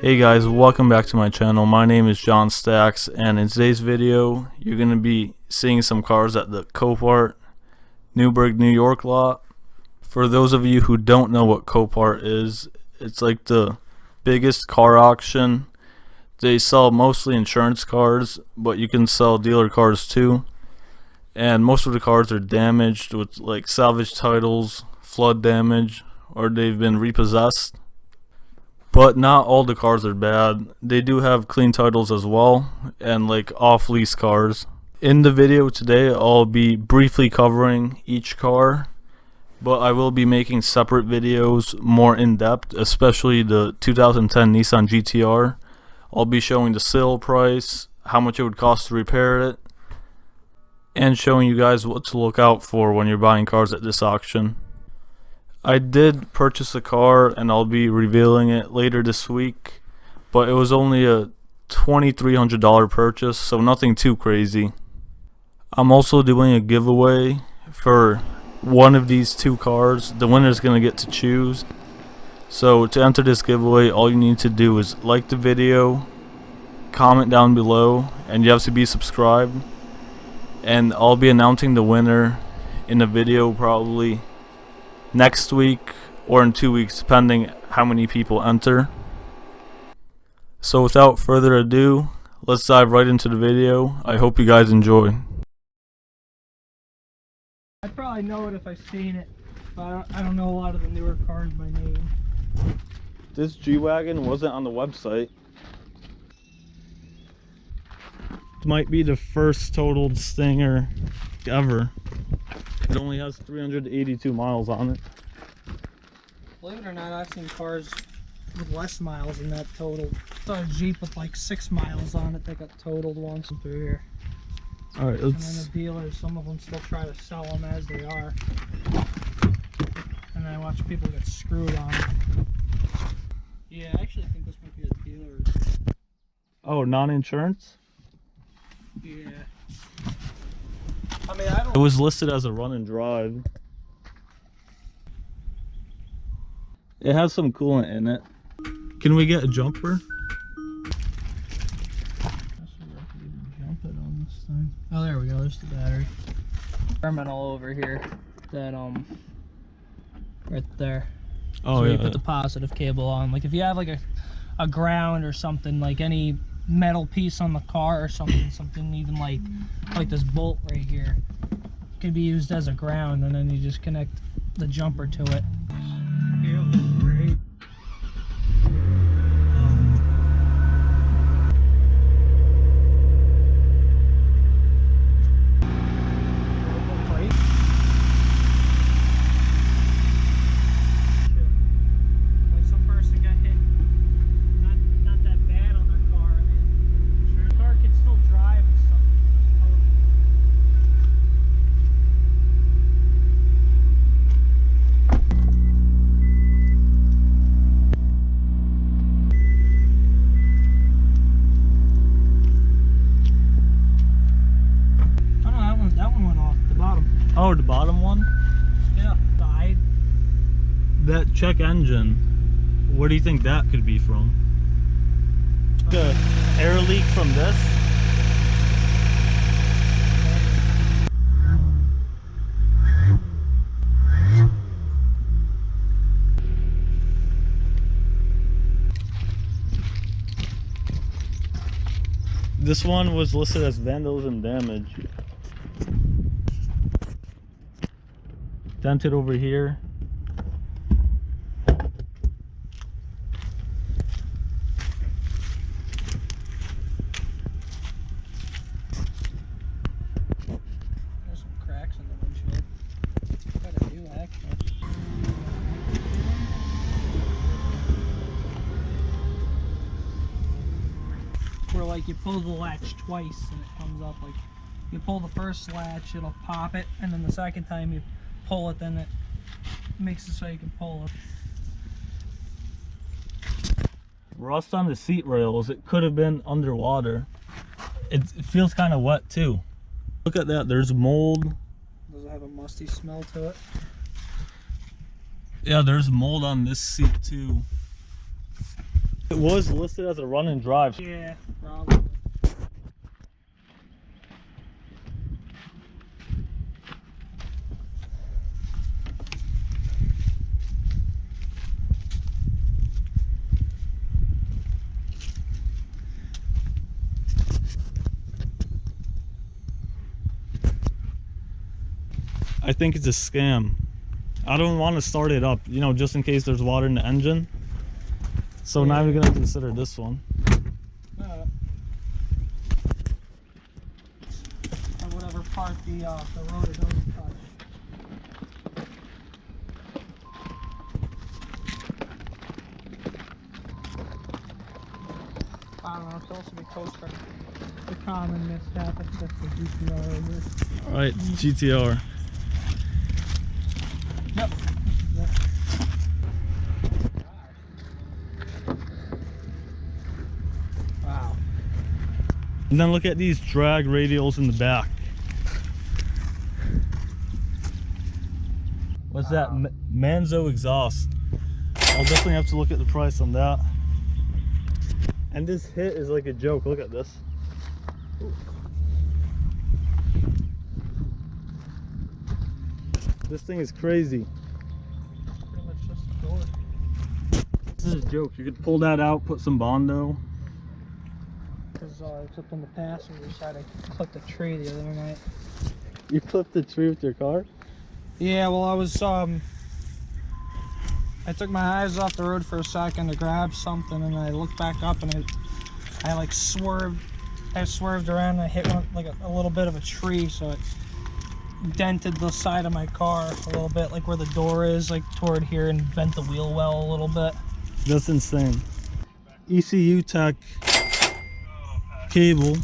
Hey guys, welcome back to my channel. My name is JohnStax, and in today's video you're going to be seeing some cars at the Copart Newburgh, New York lot. For those of you who don't know what Copart is, it's like the biggest car auction. They sell mostly insurance cars, but you can sell dealer cars too. And most of the cars are damaged with like salvage titles, flood damage, or they've been repossessed. But not all the cars are bad. They do have clean titles as well, and like off-lease cars. In the video today, I'll be briefly covering each car, but I will be making separate videos more in-depth, especially the 2010 Nissan GTR. I'll be showing the sale price, how much it would cost to repair it, and showing you guys what to look out for when you're buying cars at this auction. I did purchase a car and I'll be revealing it later this week, but it was only a $2,300 purchase, so nothing too crazy. I'm also doing a giveaway for one of these two cars. The winner is going to get to choose. So to enter this giveaway, all you need to do is like the video, comment down below, and you have to be subscribed. And I'll be announcing the winner in a video probably next week or in 2 weeks, depending how many people enter. So without further ado, let's dive right into the video. I hope you guys enjoy. I'd probably know it if I've seen it, but I don't know a lot of the newer cars by name. This G-Wagon wasn't on the website. It might be the first totaled Stinger ever. It only has 382 miles on it. Believe it or not, I've seen cars with less miles than that totaled. I saw a Jeep with like 6 miles on it that got totaled once through here. Alright, And let's... then the dealers, some of them still try to sell them as they are. And I watch people get screwed on it. Yeah, I actually think this might be a dealer's. Oh, non-insurance? Yeah. I mean, I don't... It was listed as a run and drive. It has some coolant in it. Can we get a jumper? Oh, there we go. There's the battery. Terminal over here. That right there. Oh, so yeah. you put the positive cable on. Like if you have like a ground or something, like any metal piece on the car or something even like this bolt right here can be used as a ground, and then you just connect the jumper to it. Great. Oh, the bottom one? Yeah, died. That check engine, where do you think that could be from? The air leak from this? This one was listed as vandalism damage. Dented over here. There's some cracks in the windshield. Quite a few, actually. Where like you pull the latch twice and it comes up. Like you pull the first latch, it'll pop it, and then the second time you pull it, then it makes it so you can pull it. Rust on the seat rails. It could have been underwater. It feels kind of wet too. Look at that. There's mold. Does it have a musty smell to it? Yeah, there's mold on this seat too. It was listed as a run and drive. Yeah, probably. I think it's a scam. I don't want to start it up, you know, just in case there's water in the engine. So now we're gonna consider this one. Or whatever part the rotor doesn't touch. I don't know, it's supposed to be coaster. The common mishap, I think that's the GTR right here. Alright, GTR. Yep. Wow. And then look at these drag radials in the back. What's that? Manzo exhaust. I'll definitely have to look at the price on that. And this hit is like a joke. Look at this. Ooh. This thing is crazy. Pretty much just a door. This is a joke. You could pull that out, put some Bondo. Because it's up on the passenger side. I clipped a tree the other night. You clipped the tree with your car? Yeah, well, I was I took my eyes off the road for a second to grab something, and I looked back up, and I like swerved. I swerved around, and I hit one, like a little bit of a tree, so it dented the side of my car a little bit, like where the door is, like toward here, and bent the wheel well a little bit. That's insane. ECU tech cable.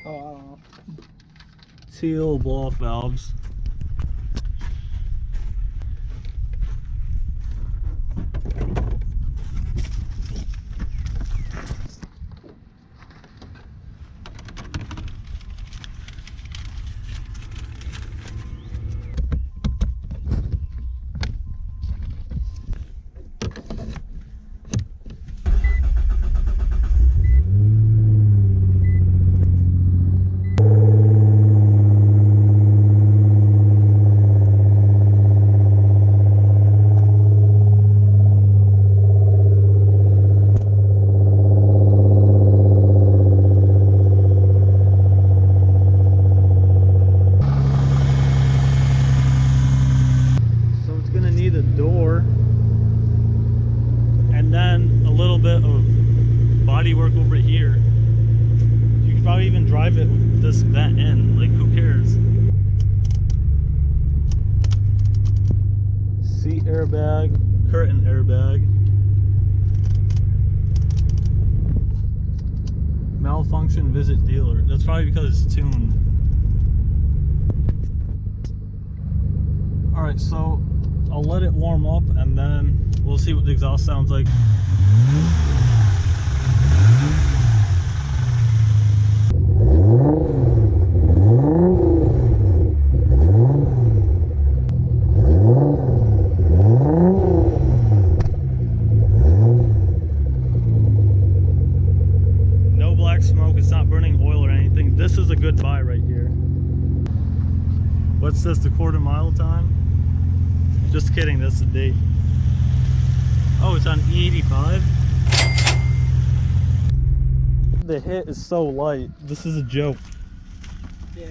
Oh, I don't know. Teal blow-off valves. Work over here. You could probably even drive it with this vent in, like who cares? Seat airbag, curtain airbag. Malfunction, visit dealer. That's probably because it's tuned. Alright, so I'll let it warm up and then we'll see what the exhaust sounds like. No black smoke, it's not burning oil or anything. This is a good buy right here. What's this, the quarter mile time? Just kidding, that's the date. Oh, it's on E85. The hit is so light. This is a joke. Yeah.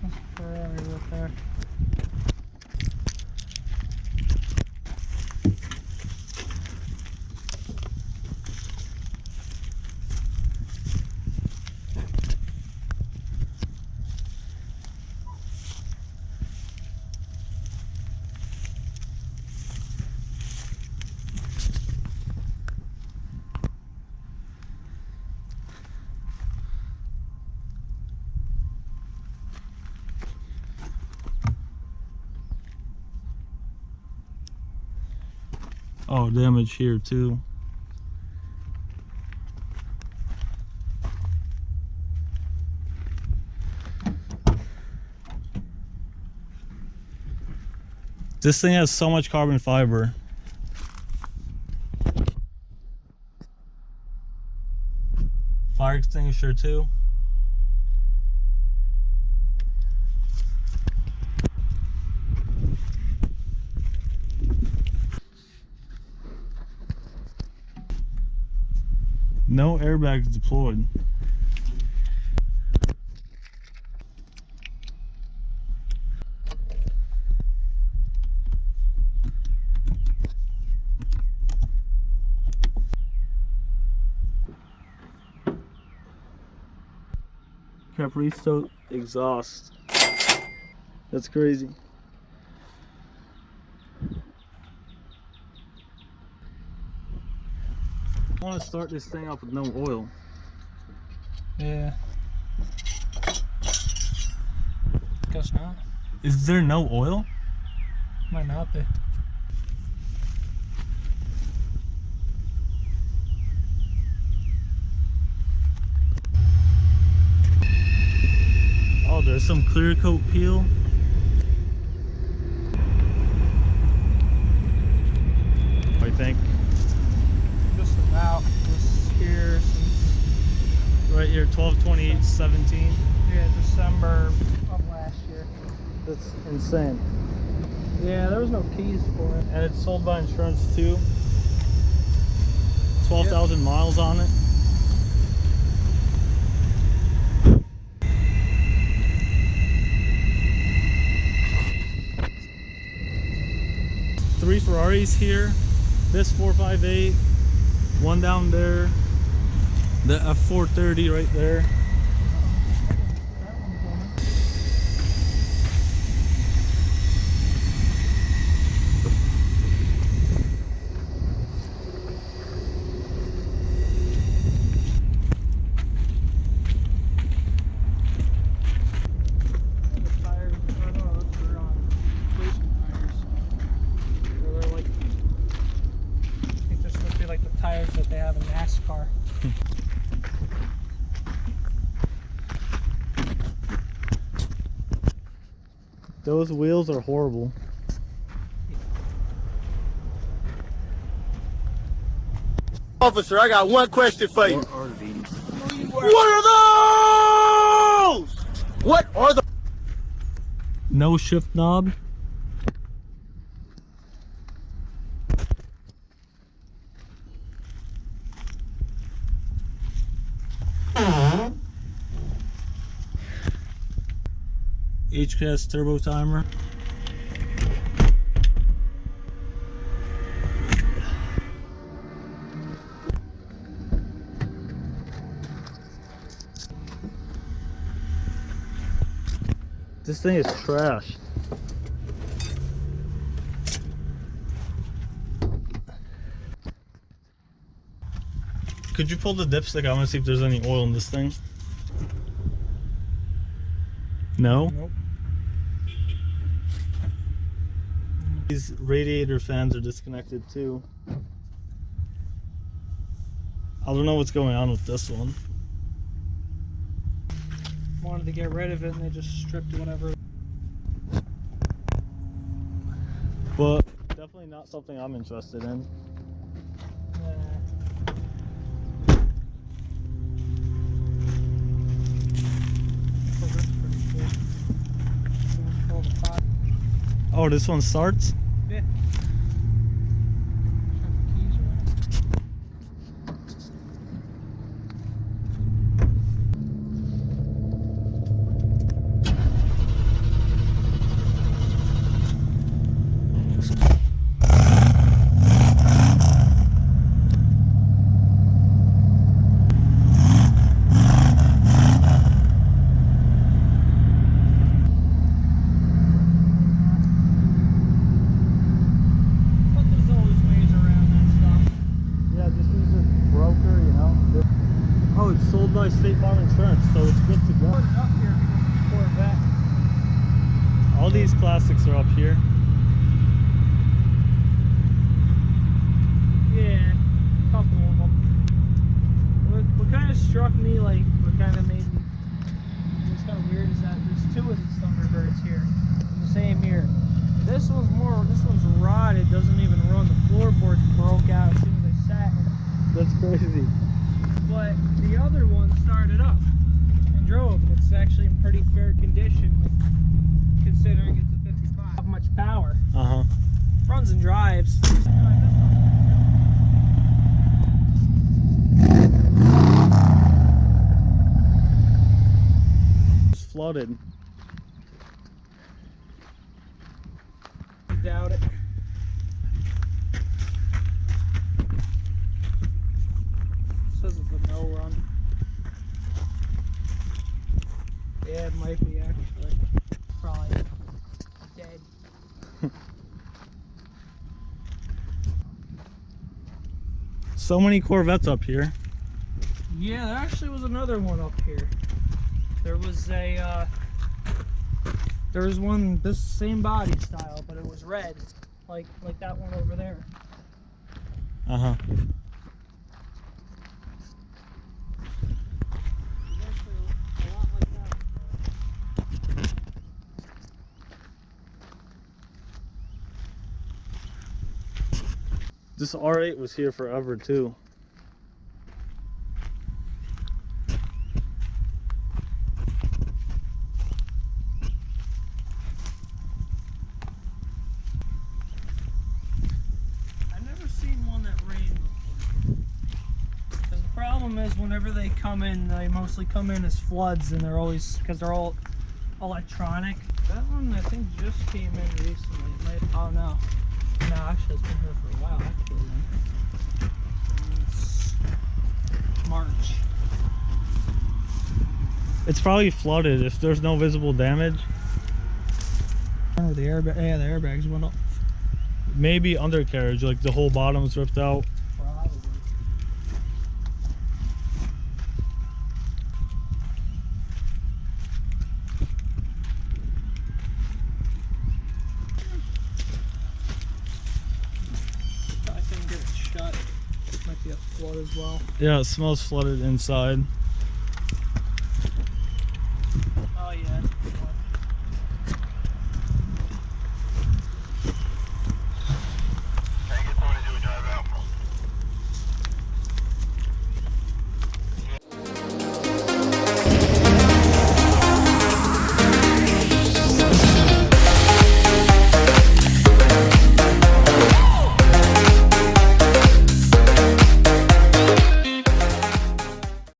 That's Ferrari right there. Oh, damage here too. This thing has so much carbon fiber. Fire extinguisher too. No airbags deployed. Capristo exhaust. That's crazy. I want to start this thing up with no oil. Yeah. Guess not. Is there no oil? Might not be. Oh, there's some clear coat peel. I think. Just about this here since Right here, 12/28/17. yeah, December of last year. That's insane. Yeah, there was no keys for it. And it's sold by insurance too. 12,000 miles on it. Three Ferraris here. This 458. One down there. The F430 right there. That they have in NASCAR. Those wheels are horrible. Officer, I got one question for you. What are these? What are those? What are the... No shift knob. HCAS turbo timer. This thing is trash. Could you pull the dipstick? I want to see if there's any oil in this thing. No? Nope. These radiator fans are disconnected too. I don't know what's going on with this one. Wanted to get rid of it and they just stripped whatever. But definitely not something I'm interested in. Oh, this one starts? Yeah. Oh, it's sold by State Farm Insurance, so it's good to go. Up here before that. All these classics are up here. this one's rotted. Doesn't even run. The floorboards broke out as soon as I sat in it. That's crazy. But the other one started up and drove, and it's actually in pretty fair condition, considering it's a 55. Not much power. Runs and drives. It's flooded. Doubt it. Says it's a no run. Yeah, it might be actually. Probably dead. So many Corvettes up here. Yeah, there actually was another one up here. There was one this same body style, but it was red, like that one over there. There's actually a lot like that. This R8 was here forever too. Is whenever they come in, they mostly come in as floods, and they're always, because they're all electronic. That one I think just came in recently. It might, oh no, actually it's been here for a while actually. It's March. It's probably flooded if there's no visible damage. Oh, the airbag, yeah, the airbags went up. Maybe undercarriage, like the whole bottom's ripped out. Might be a flood as well. Yeah, it smells flooded inside.